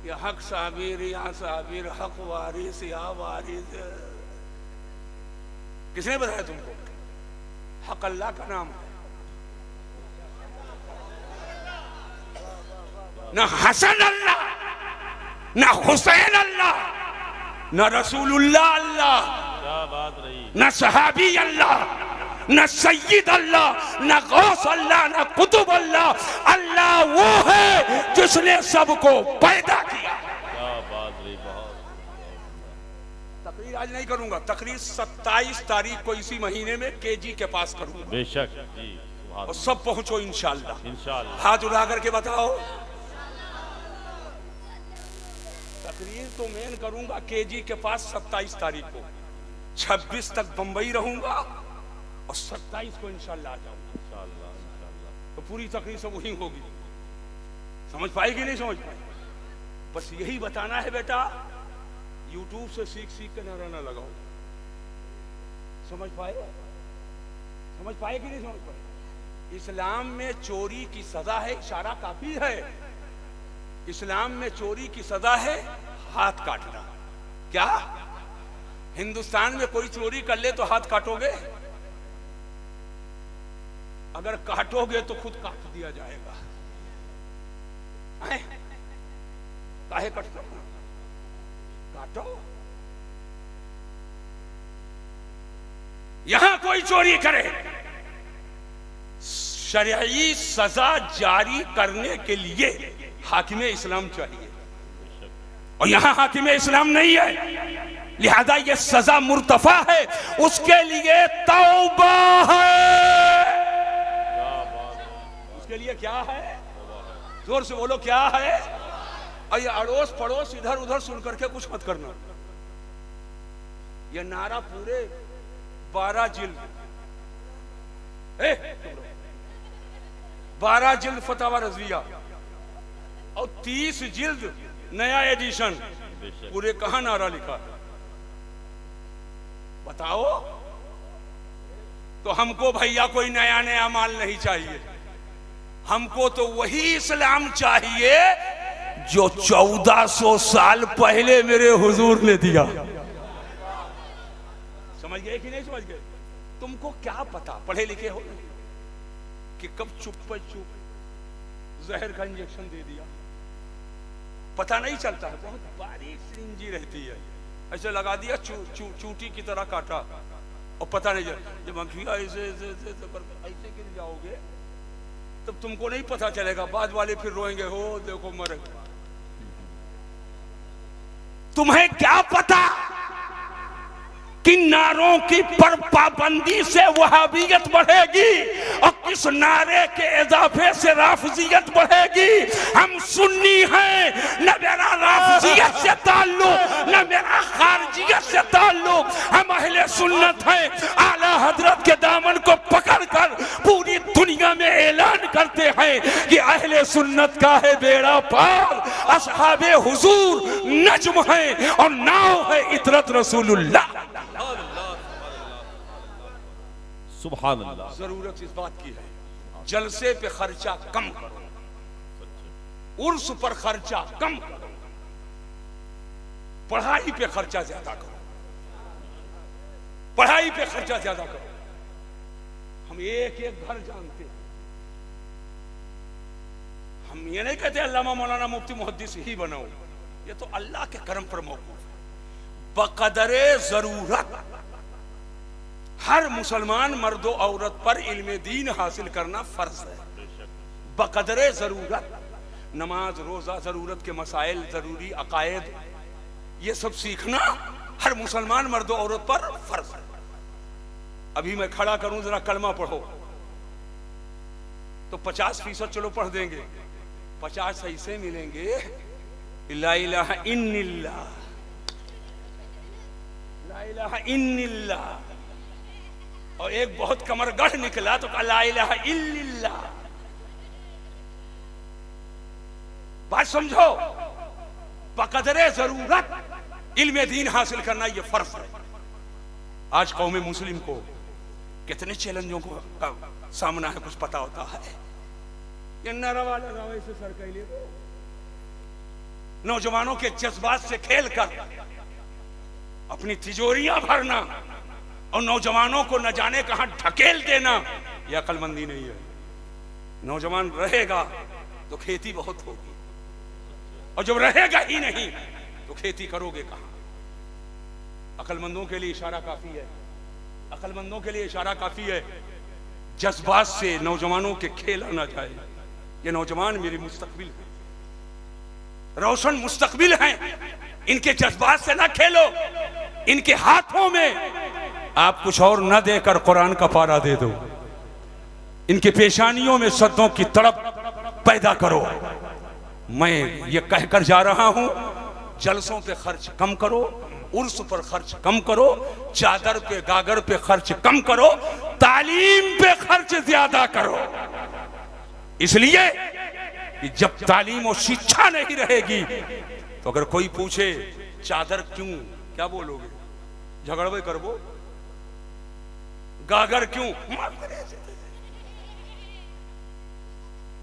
या हक साबिर या साबिर, हक वारिस या वारिस। किसने बताया तुमको? हक अल्लाह का नाम है। न हसन अल्लाह, न हुसैन अल्लाह, न रसूलुल्लाह अल्लाह, क्या बात रही, न सहाबी अल्लाह, न सैयद अल्लाह, न गौस अल्लाह, न कुतुब अल्लाह। अल्लाह वो है जिसने सबको पैदा किया। क्या बात रही, बहुत। तकरीर आज नहीं करूंगा, तकरीर 27 तारीख को इसी महीने में केजी के पास करूंगा। बेशक जी, और सब पहुंचो इंशाअल्लाह। इंशाअल्लाह। हाथ उठा करके बताओ। तकरीर तो मैं करूंगा केजी के पास 27 तारीख को, 26 तक बंबई रहूंगा और 27 को इंशाअल्लाह आ जाऊंगा। इंशाअल्लाह, इंशाअल्लाह। तो पूरी तकरीर सब वही होगी। समझ पाएगी नहीं समझ पाए? बस यही बताना है बेटा, यूट्यूब से सीख सीख के नारा ना लगाओ। समझ पाए? समझ पाए कि नहीं समझ पाए? इस्लाम में चोरी की सजा है, इशारा काफी है। इस्लाम में चोरी की सजा है हाथ काटना। क्या हिंदुस्तान में कोई चोरी कर ले तो हाथ काटोगे? अगर काटोगे तो खुद काट दिया जाएगा। काहे कटते हो? काटो। यहां कोई चोरी करे, शरई सजा जारी करने के लिए हाकिमे इस्लाम चाहिए, और यहां हाकिमे इस्लाम नहीं है, लिहाजा ये सजा मुर्तफा है। उसके लिए तौबा है। उसके लिए क्या है? जोर से बोलो, क्या है? और ये अड़ोस पड़ोस इधर उधर सुन करके कुछ मत करना। ये नारा पूरे 12 जिल्द, 12 जिल्द फतवा रज़विया और 30 जिल्द नया एडिशन, पूरे कहां नारा लिखा? बताओ। तो हमको भैया कोई नया नया माल नहीं चाहिए, हमको तो वही इस्लाम चाहिए जो 1400 साल पहले मेरे हुजूर ने दिया। समझ गए कि नहीं समझ गए? तुमको क्या पता, पढ़े लिखे हो, कि कब चुप जहर का इंजेक्शन दे दिया? पता नहीं चलता है। बहुत बारीक सिरिंजी रहती है, ऐसे लगा दिया, चूटी की तरह काटा और पता नहीं चला। जब अंखिया ऐसे गिर जाओगे तब तुमको नहीं पता चलेगा। बाद वाले फिर रोएंगे, हो देखो मर। तुम्हें क्या पता कि नारों की पाबंदी से वहाबियत बढ़ेगी और किस नारे के इजाफे से राफजियत बढ़ेगी? हम सुन्नी हैं, न मेरा राफजियत से ताल्लुक, न मेरा खारजियत से ताल्लुक। हम अहले सुन्नत हैं। आला हजरत के दामन को पकड़कर पूरी दुनिया में ऐलान करते हैं कि अहले सुन्नत का है बेड़ा पार, असहाबे हुजूर नज्म है और नाव है इतरत रसूलुल्लाह। सुभान अल्लाह। जरूरत इस बात की है, जलसे पे खर्चा कम करो, उर्स पर खर्चा कम करो, पढ़ाई पे खर्चा ज्यादा करो, पढ़ाई पे खर्चा ज्यादा करो। हम एक एक घर जानते हैं। हम ये नहीं कहते अल्लामा मौलाना मुफ्ती मुहद्दिस ही बनाओ, ये तो अल्लाह के करम पर मौकूफ है। बकदरे जरूरत हर मुसलमान मर्दो औरत पर इल्मे दीन हासिल करना फर्ज है। बकदरे जरूरत नमाज रोजा, जरूरत के मसाइल, जरूरी अकायद, ये सब सीखना हर मुसलमान मर्दो औरत पर फर्ज है। अभी मैं खड़ा करूं, जरा कलमा पढ़ो, तो 50% चलो पढ़ देंगे, 50 ऐसे मिलेंगे, ला इलाहा इल्लल्लाह, ला इलाहा इल्लल्लाह, और एक बहुत कमरगढ़ निकला तो ला इलाहा इल्लल्लाह। बात समझो, बकदरे जरूरत इल्मे दीन हासिल करना ये फर्ज है। आज कौमे मुस्लिम को कितने चैलेंजों का सामना है, कुछ पता होता है? ये नारा वाला गाँव से सर कैले नौजवानों के जज्बात से खेलकर अपनी तिजोरियां भरना और नौजवानों को न जाने कहां ढकेल देना, यह अक्लमंदी नहीं है। नौजवान रहेगा तो खेती बहुत होगी, और जब रहेगा ही नहीं तो खेती करोगे कहां? अक्लमंदों के लिए इशारा काफी है, अक्लमंदों के लिए इशारा काफी है। जज्बात से नौजवानों के खेला ना जाए। ये नौजवान मेरी मुस्तकबिल है, रोशन मुस्तकबिल हैं, इनके जज्बात से ना खेलो। इनके हाथों में आप कुछ और न देकर कुरान का पारा दे दो, इनके पेशानियों में सद्दों की तड़प पैदा करो। मैं ये कहकर जा रहा हूं, जलसों पे खर्च कम करो, उर्स पर खर्च कम करो, चादर पे गागर पे खर्च कम करो, तालीम पे खर्च ज्यादा करो। इसलिए कि जब तालीम और शिक्षा नहीं रहेगी तो अगर कोई पूछे चादर क्यों, क्या बोलोगे? झगड़वे करबो। गागर क्यों,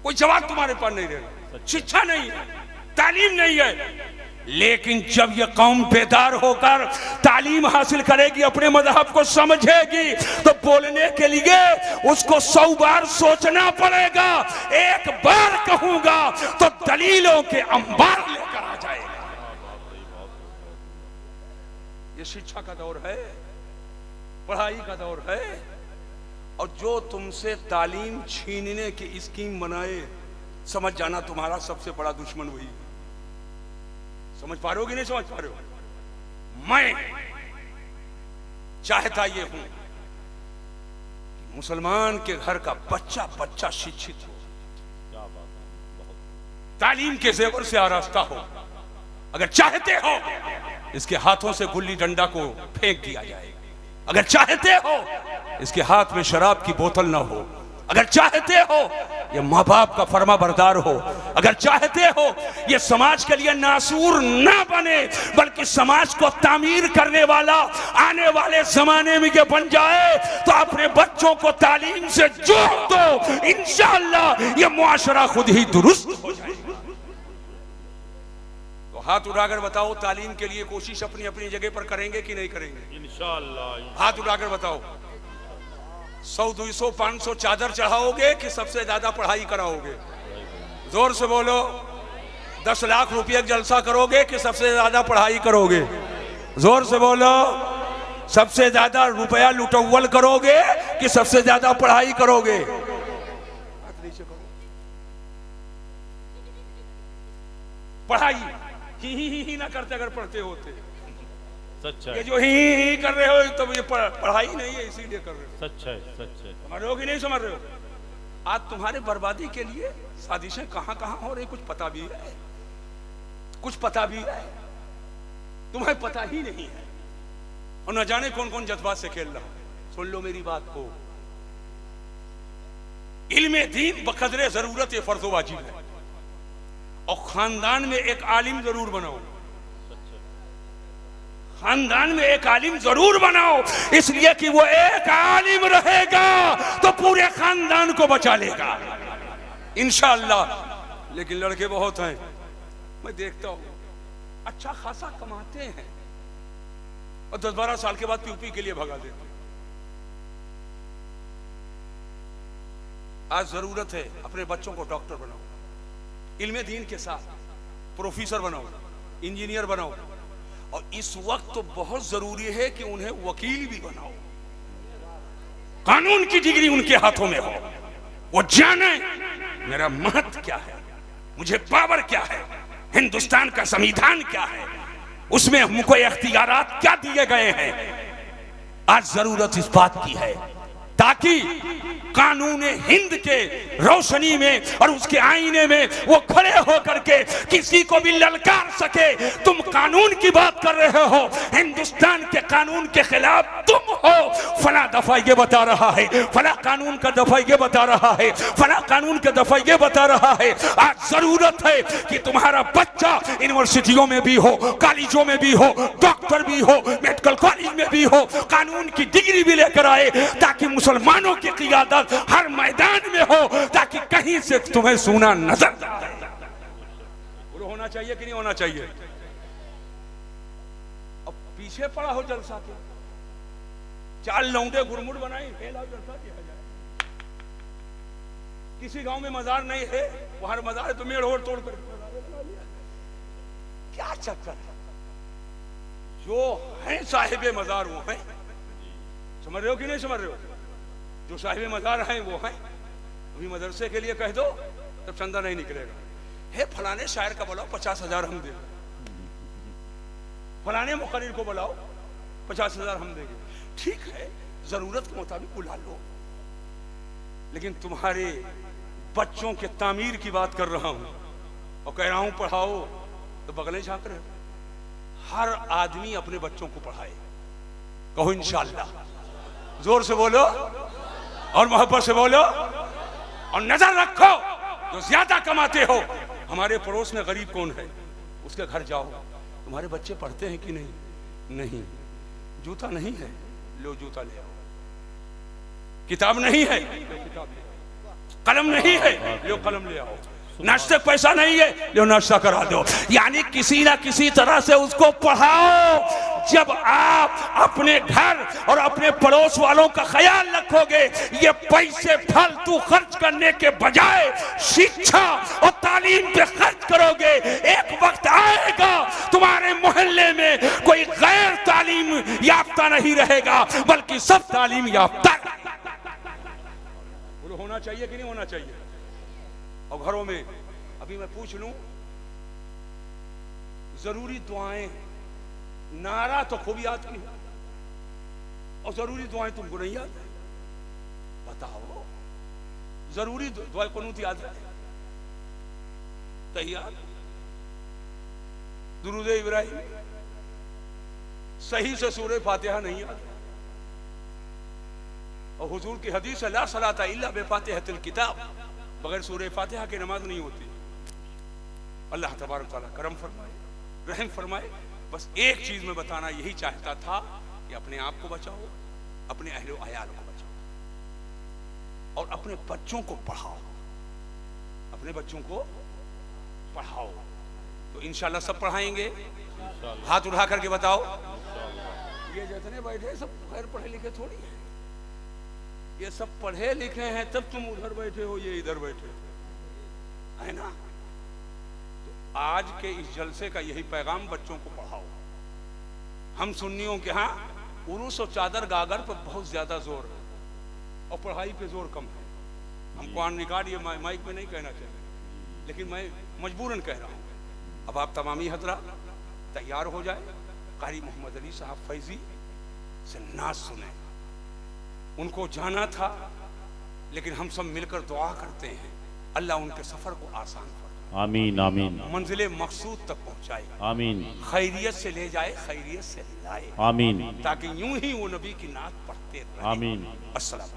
कोई जवाब तुम्हारे पास नहीं रहेगा। शिक्षा नहीं है, तालीम नहीं है। लेकिन जब यह कौम बेदार होकर तालीम हासिल करेगी, अपने मजहब को समझेगी, तो बोलने के लिए उसको 100 बार सोचना पड़ेगा। एक बार कहूंगा तो दलीलों के अंबार लेकर आ जाएगा। ये शिक्षा का दौर है, पढ़ाई का दौर है। और जो तुमसे तालीम छीनने की स्कीम बनाए, समझ जाना तुम्हारा सबसे बड़ा दुश्मन वही। समझ पा रहे हो कि नहीं समझ पा रहे हो? मैं चाहता ये हूं कि मुसलमान के घर का बच्चा बच्चा शिक्षित हो, तालीम के जेवर से आरास्ता हो। अगर चाहते हो इसके हाथों से गुल्ली डंडा को फेंक दिया जाए, अगर चाहते हो इसके हाथ में शराब की बोतल ना हो, अगर चाहते हो ये माँ बाप का फर्मा बरदार हो, अगर चाहते हो ये समाज के लिए नासूर ना बने बल्कि समाज को तामीर करने वाला आने वाले जमाने में ये बन जाए, तो अपने बच्चों को तालीम से जोड़ दो। इंशाअल्लाह ये मुआशरा खुद ही दुरुस्त हो जाएगा। तो हाथ उठाकर बताओ, तालीम के लिए कोशिश अपनी अपनी जगह पर करेंगे कि नहीं करेंगे? इंशाअल्लाह। हाथ उठाकर बताओ। 100, 200, 500 चादर चढ़ाओगे कि सबसे ज्यादा पढ़ाई कराओगे? जोर से बोलो। 10 लाख रुपये जलसा करोगे कि सबसे ज्यादा पढ़ाई करोगे? जोर से बोलो। सबसे ज्यादा रुपया लुटौल करोगे कि सबसे ज्यादा पढ़ाई करोगे? पढ़ाई ही ना करते अगर पढ़ते होते। सच्चा ये जो ही कर रहे हो तो ये पढ़ाई नहीं है, इसीलिए कर रहे हो। सच्चा है, सच्चा है। समझ रहे हो कि नहीं समझ रहे हो? आज तुम्हारे बर्बादी के लिए साजिशें कहां कहां हो रही, कुछ पता भी है, कुछ पता भी है, तुम्हें पता ही नहीं है। और न जाने कौन कौन जज्बात से खेल रहा है। सुन लो मेरी बात को, इल्मे दीन बकदरे जरूरत ये फर्ज वाजिब है। और खानदान में एक आलिम जरूर बनाओ, खानदान में एक आलिम जरूर बनाओ, इसलिए कि वो एक आलिम रहेगा तो पूरे खानदान को बचा लेगा इंशाअल्लाह। लेकिन लड़के बहुत हैं, मैं देखता हूं अच्छा खासा कमाते हैं और 10-12 साल के बाद यूपी के लिए भगा देते हैं। आज जरूरत है अपने बच्चों को डॉक्टर बनाओ, इल्मे दीन के साथ प्रोफेसर बनाओ, इंजीनियर बनाओ। और इस वक्त तो बहुत जरूरी है कि उन्हें वकील भी बनाओ, कानून की डिग्री उनके हाथों में हो, वो जाने मेरा महत्व क्या है, मुझे पावर क्या है, हिंदुस्तान का संविधान क्या है, उसमें हमको इख्तियारात क्या दिए गए हैं। आज जरूरत इस बात की है ताकि कानून हिंद के रोशनी में और उसके आईने में वो खड़े होकर के किसी को भी ललकार सके। तुम कानून की बात कर रहे हो, हिंदुस्तान के कानून के खिलाफ तुम हो, फला दफा ये बता रहा है, फला कानून का दफा ये बता रहा है, फला कानून का दफा ये बता रहा है। आज जरूरत है कि तुम्हारा बच्चा यूनिवर्सिटियों में भी हो, कॉलेजों में भी हो, डॉक्टर भी हो, मेडिकल कॉलेज में भी हो, कानून की डिग्री भी लेकर आए ताकि मुसलमानों की क़ियादत हर मैदान में हो, ताकि कहीं से तुम्हें सुना नजर आए। होना होना चाहिए कि नहीं होना चाहिए? अब पीछे पड़ा हो जलसा के, 4 लौंडे गुरमुट बनाई, फैलाओ जलसा किया जाए। किसी गांव में मजार नहीं है, वहां मजार है तो मेड़ और तोड़ कर क्या चक्कर है? जो हैं साहिबे मजार वो हैं, समझ रहे हो कि नहीं समझ रहे हो? जो साहिबे मजार हैं वो हैं। अभी मदरसे के लिए कह दो तब चंदा नहीं निकलेगा। हे फलाने शायर का बुलाओ, 50,000 हम देंगे। फलाने मुकर्रिर को बुलाओ, 50,000 हम देंगे। ठीक है, जरूरत के मुताबिक बुला लो, लेकिन तुम्हारे बच्चों के तामीर की बात कर रहा हूं और कह रहा हूं पढ़ाओ, तो बगलें झांक रहे हो। हर आदमी अपने बच्चों को पढ़ाए। कहो इंशाअल्लाह, जोर से बोलो और मोहब्बत से बोलो, और नजर रखो जो ज्यादा कमाते हो। हमारे पड़ोस में गरीब कौन है, उसके घर जाओ, तुम्हारे बच्चे पढ़ते हैं कि नहीं? नहीं। जूता नहीं है, लो जूता ले आओ। किताब नहीं है, लो किताब ले आओ। कलम नहीं है, लो कलम ले आओ। नाश्ते का पैसा नहीं है, लो नाश्ता करा दो। यानी किसी ना किसी तरह से उसको पढ़ाओ। जब आप अपने घर और अपने पड़ोस वालों का ख्याल रखोगे, ये पैसे फालतू खर्च करने के बजाय शिक्षा और तालीम पे खर्च करोगे, एक वक्त आएगा तुम्हारे मोहल्ले में कोई गैर तालीम याफ्ता नहीं रहेगा, बल्कि सब तालीम याफ्ता। होना चाहिए कि नहीं होना चाहिए? और घरों में अभी मैं पूछ लूं, जरूरी दुआएं, नारा तो खूब याद की है, और जरूरी दुआएं तुमको नहीं याद है? बताओ, जरूरी दुआएं कुनूत याद है? तैयार? दुरूद इब्राहिम सही से सूरह फातिहा नहीं याद? और हुजूर की हदीस है, ला सलाता इल्ला बिफातिहतिल किताब, बगैर सूरह फातिहा की नमाज नहीं होती। अल्लाह तबारक तआला करम फरमाए, रहम फरमाए। बस एक चीज में बताना यही चाहता था कि अपने आप को बचाओ, अपने अहले अयाल को बचाओ, और अपने बच्चों को पढ़ाओ। अपने बच्चों को पढ़ाओ तो इंशाल्लाह सब पढ़ाएंगे। हाथ उठा करके बताओ। ये जितने बैठे सब गैर पढ़े लिखे थोड़ी है, ये सब पढ़े लिखे हैं, तब तुम उधर बैठे हो, ये इधर बैठे हो, है ना? तो आज के इस जलसे का यही पैगाम, बच्चों को पढ़ाओ। हम सुन्नियों के यहाँ उरूस और चादर गागर पर बहुत ज्यादा जोर है और पढ़ाई पे जोर कम है। हम कुरान निकाल ये माइक में नहीं कहना चाहिए, लेकिन मैं मजबूरन कह रहा हूँ। अब आप तमामी हजरा तैयार हो जाए, कारी मोहम्मद अली साहब फैजी से नाज सुने। उनको जाना था, लेकिन हम सब मिलकर दुआ करते हैं अल्लाह उनके सफर को आसान फरमाए। आमीन आमीन। मंजिले मकसूद तक पहुंचाए। आमीन। खैरियत से ले जाए, खैरियत से लाए। आमीन। ताकि यूं ही वो नबी की नात पढ़ते रहे। आमीन। अस्सलाम।